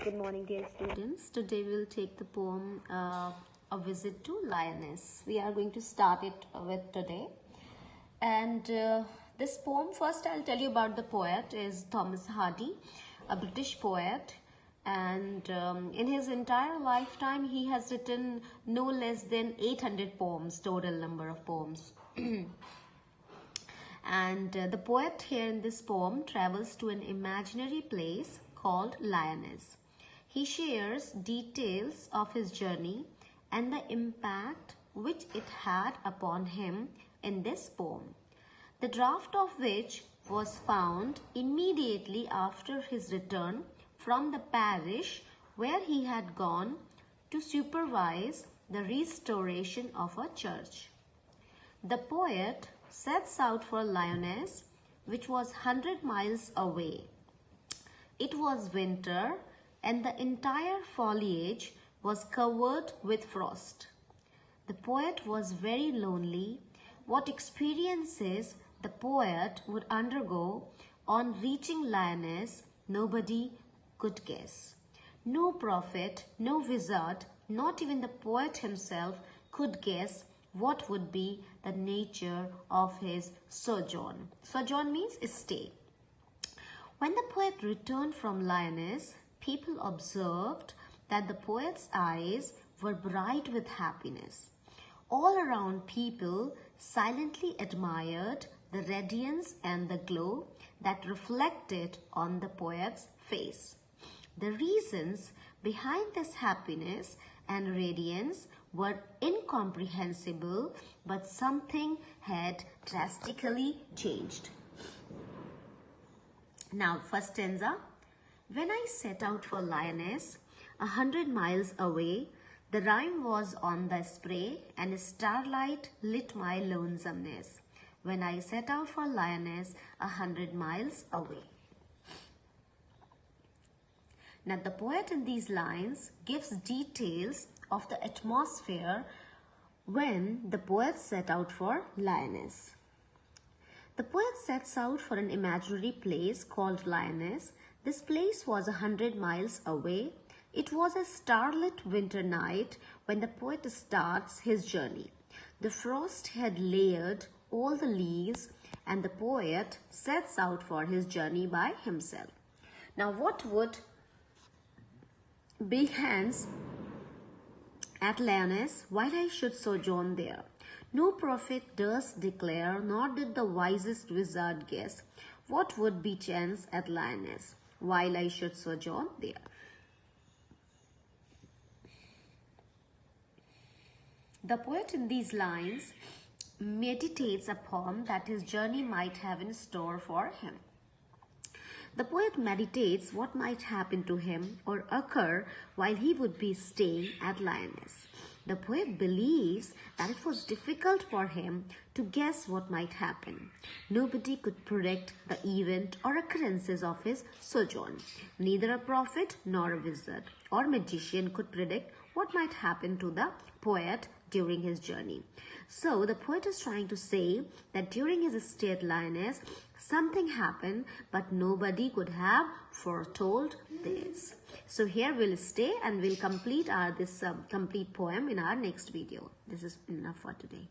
Good morning, dear students. Today we'll take the poem A Visit to Lyonnese. We are going to start it with today. And this poem, first I'll tell you about the poet, is Thomas Hardy, a British poet. And in his entire lifetime, he has written no less than 800 poems, total number of poems. And the poet here in this poem travels to an imaginary place called Lyonnese. He shares details of his journey and the impact which it had upon him in this poem, the draft of which was found immediately after his return from the parish where he had gone to supervise the restoration of a church. The poet sets out for Lyonnese, which was 100 miles away. It was winter and the entire foliage was covered with frost. The poet was very lonely. What experiences the poet would undergo on reaching Lyonnese, nobody could guess. No prophet, no wizard, not even the poet himself could guess what would be the nature of his sojourn. Sojourn means stay. When the poet returned from Lyonnese, people observed that the poet's eyes were bright with happiness. All around, people silently admired the radiance and the glow that reflected on the poet's face. The reasons behind this happiness and radiance were incomprehensible, but something had drastically changed. Now, first stanza. When I set out for Lyonnese, 100 miles away, the rime was on the spray and starlight lit my lonesomeness. When I set out for Lyonnese, 100 miles away. Now, the poet in these lines gives details of the atmosphere when the poet set out for Lyonnese. The poet sets out for an imaginary place called Lyonnese. This place was 100 miles away. It was a starlit winter night when the poet starts his journey. The frost had layered all the leaves and the poet sets out for his journey by himself. Now, what would be hands at Lyonnese while I should sojourn there? No prophet durst declare, nor did the wisest wizard guess what would be chance at Lyonnese while I should sojourn there. The poet in these lines meditates upon that his journey might have in store for him. The poet meditates what might happen to him or occur while he would be staying at Lyonnese. The poet believes that it was difficult for him to guess what might happen. Nobody could predict the event or occurrences of his sojourn. Neither a prophet nor a wizard or magician could predict what might happen to the poet during his journey. So the poet is trying to say that during his stay at Lyonnese, something happened, but nobody could have foretold this. So here we'll stay and we'll complete this complete poem in our next video. This is enough for today.